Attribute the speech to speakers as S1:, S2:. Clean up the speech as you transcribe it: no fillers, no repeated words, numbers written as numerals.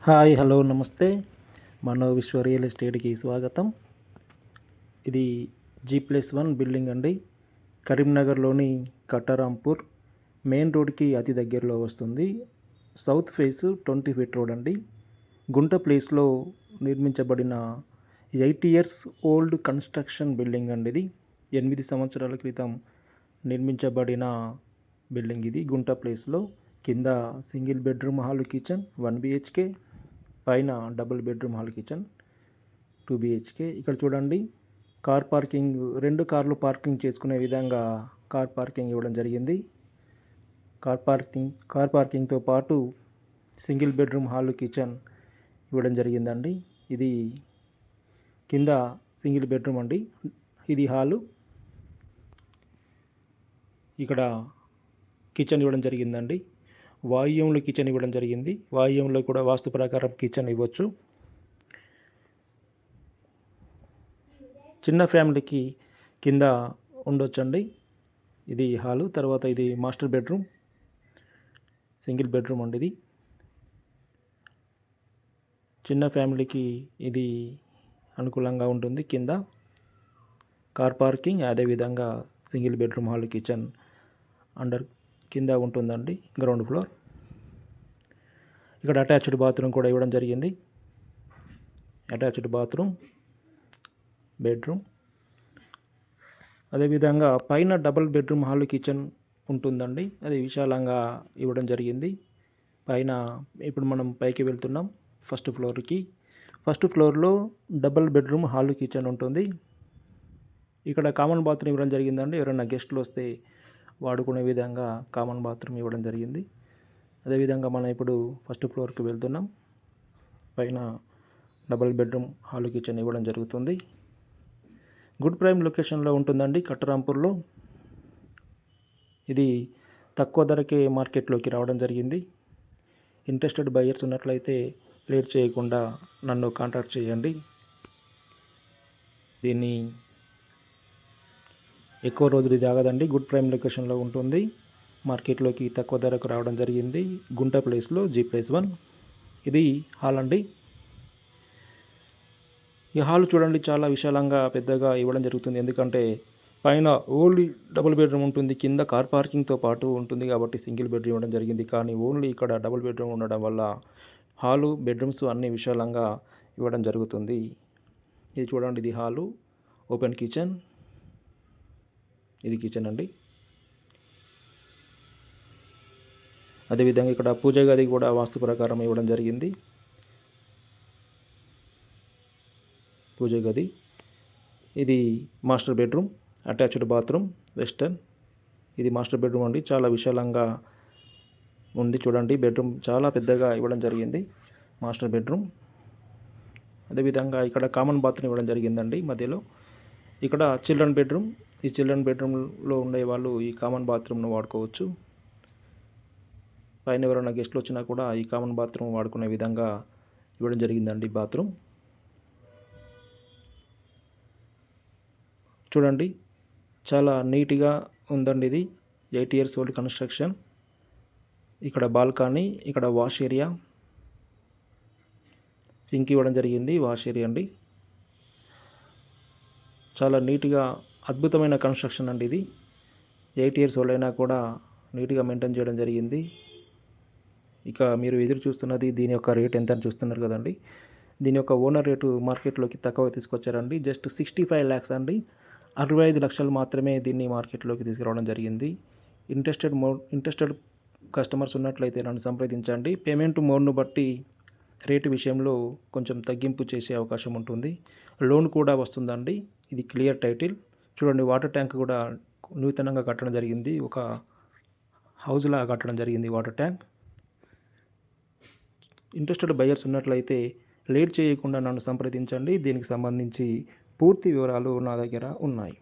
S1: Hi hello నమస్తే. మనో విశ్వ real ఎస్టేట్కి స్వాగతం. ఇది G+1 బిల్డింగ్ అండి. కరీంనగర్లోని కట్టరాంపూర్ మెయిన్ రోడ్కి అతి దగ్గరలో వస్తుంది. సౌత్ ఫేస్ 20 ఫీట్ రోడ్ అండి. గుంట ప్లేస్లో నిర్మించబడిన 8 ఇయర్స్ ఓల్డ్ కన్స్ట్రక్షన్ బిల్డింగ్ అండి. ఇది 8 సంవత్సరాల క్రితం నిర్మించబడిన బిల్డింగ్. ఇది గుంట ప్లేస్లో కింద single bedroom hall kitchen 1 BHK, పైన double bedroom hall kitchen 2 BHK. ఇక్కడ చూడండి, కార్ పార్కింగ్, 2 కార్లు పార్కింగ్ చేసుకునే విధంగా కార్ పార్కింగ్ ఇవ్వడం జరిగింది. కార్ పార్కింగ్తో పాటు సింగిల్ బెడ్రూమ్ హాల్ కిచెన్ ఇవ్వడం జరిగిందండి. ఇది కింద సింగిల్ బెడ్రూమ్ అండి. ఇది హాలు. ఇక్కడ కిచెన్ ఇవ్వడం జరిగిందండి. వాయువ్యంలో కిచెన్ ఇవ్వడం జరిగింది. వాయువ్యంలో కూడా వాస్తు ప్రకారం కిచెన్ ఇవ్వచ్చు. చిన్న ఫ్యామిలీకి కింద ఉండొచ్చండి. ఇది హాలు. తర్వాత ఇది మాస్టర్ బెడ్రూమ్, సింగిల్ బెడ్రూమ్ అండి. ఇది చిన్న ఫ్యామిలీకి ఇది అనుకూలంగా ఉంటుంది. కింద కార్ పార్కింగ్, అదేవిధంగా సింగిల్ బెడ్రూమ్ హాల్ కిచెన్ కింద ఉంటుందండి, గ్రౌండ్ ఫ్లోర్. ఇక్కడ అటాచ్డ్ బాత్రూమ్ కూడా ఇవ్వడం జరిగింది. Attached bathroom, bedroom. అదేవిధంగా పైన డబుల్ బెడ్రూమ్ హాల్ కిచెన్ ఉంటుందండి. అది విశాలంగా ఇవ్వడం జరిగింది. పైన ఇప్పుడు మనం పైకి వెళ్తున్నాం ఫస్ట్ ఫ్లోర్కి. ఫస్ట్ ఫ్లోర్లో డబుల్ బెడ్రూమ్ హాల్ కిచెన్ ఉంటుంది. ఇక్కడ కామన్ బాత్రూమ్ ఇవ్వడం జరిగిందండి. ఎవరైనా గెస్ట్లు వస్తే వాడుకునే విధంగా కామన్ బాత్రూమ్ ఇవ్వడం జరిగింది. అదేవిధంగా మనం ఇప్పుడు ఫస్ట్ ఫ్లోర్కి వెళ్తున్నాం. పైన డబుల్ బెడ్రూమ్ హాల్ కిచెన్ ఇవ్వడం జరుగుతుంది. గుడ్ ప్రైమ్ లొకేషన్లో ఉంటుందండి, కట్టరాంపూర్లో. ఇది తక్కువ ధరకే మార్కెట్లోకి రావడం జరిగింది. ఇంట్రెస్టెడ్ బయర్స్ ఉన్నట్లయితే లేట్ చేయకుండా నన్ను కాంటాక్ట్ చేయండి. దీన్ని ఎక్కువ రోజులు ఇది ఆగదండి. గుడ్ ప్రైమ్ లొకేషన్లో ఉంటుంది. మార్కెట్లోకి తక్కువ ధరకు రావడం జరిగింది. గుంట ప్లేస్లో G+1. ఇది హాల్ అండి. ఈ హాల్ చూడండి, చాలా విశాలంగా పెద్దగా ఇవ్వడం జరుగుతుంది. ఎందుకంటే పైన ఓన్లీ డబుల్ బెడ్రూమ్ ఉంటుంది, కింద కార్ పార్కింగ్తో పాటు ఉంటుంది కాబట్టి సింగిల్ బెడ్రూమ్ ఇవ్వడం జరిగింది. కానీ ఓన్లీ ఇక్కడ డబుల్ బెడ్రూమ్ ఉండడం వల్ల హాలు, బెడ్రూమ్స్ అన్నీ విశాలంగా ఇవ్వడం జరుగుతుంది. ఇది చూడండి, ఇది హాలు, ఓపెన్ కిచెన్. ఇది కిచెన్ అండి. అదేవిధంగా ఇక్కడ పూజ గది కూడా వాస్తు ప్రకారం ఇవ్వడం జరిగింది. పూజ గది. ఇది master bedroom, attached bathroom, western. ఇది మాస్టర్ బెడ్రూమ్ అండి. చాలా విశాలంగా ఉంది. చూడండి, బెడ్రూమ్ చాలా పెద్దగా ఇవ్వడం జరిగింది, మాస్టర్ బెడ్రూమ్. అదేవిధంగా ఇక్కడ కామన్ బాత్రూమ్ ఇవ్వడం జరిగిందండి మధ్యలో. ఇక్కడ చిల్డ్రన్ బెడ్రూమ్. ఈ చిల్డ్రన్ బెడ్రూమ్లో ఉండే వాళ్ళు ఈ కామన్ బాత్రూమ్ను వాడుకోవచ్చు. పైన ఎవరైనా గెస్ట్లు వచ్చినా కూడా ఈ కామన్ బాత్రూమ్ వాడుకునే విధంగా ఇవ్వడం జరిగిందండి బాత్రూమ్. చూడండి, చాలా నీట్గా ఉందండి. ఇది 8 ఇయర్స్ ఓల్డ్ కన్స్ట్రక్షన్. ఇక్కడ బాల్కనీ, ఇక్కడ వాష్ ఏరియా, సింక్ ఇవ్వడం జరిగింది, వాష్ ఏరియా అండి. చాలా నీట్గా అద్భుతమైన కన్స్ట్రక్షన్ అండి ఇది. 8 ఇయర్స్ ఓల్డ్ అయినా కూడా నీట్గా మెయింటైన్ చేయడం జరిగింది. ఇక మీరు ఎదురు చూస్తున్నది దీని యొక్క రేట్ ఎంత అని చూస్తున్నారు కదండి. దీని యొక్క ఓనర్ రేటు మార్కెట్లోకి తక్కువ తీసుకొచ్చారండి. జస్ట్ 65 lakhs అండి. 65 లక్షలు మాత్రమే దీన్ని మార్కెట్లోకి తీసుకురావడం జరిగింది. ఇంట్రెస్టెడ్ కస్టమర్స్ ఉన్నట్లయితే నన్ను సంప్రదించండి. పేమెంట్ మోడ్ను బట్టి రేటు విషయంలో కొంచెం తగ్గింపు చేసే అవకాశం ఉంటుంది. లోన్ కూడా వస్తుందండి. ఇది క్లియర్ టైటిల్. చూడండి, వాటర్ ట్యాంక్ కూడా నూతనంగా కట్టడం జరిగింది. ఒక హౌస్లా కట్టడం జరిగింది వాటర్ ట్యాంక్. ఇంట్రెస్టెడ్ బయర్స్ ఉన్నట్లయితే లేట్ చేయకుండా నన్ను సంప్రదించండి. దీనికి సంబంధించి పూర్తి వివరాలు నా దగ్గర ఉన్నాయి.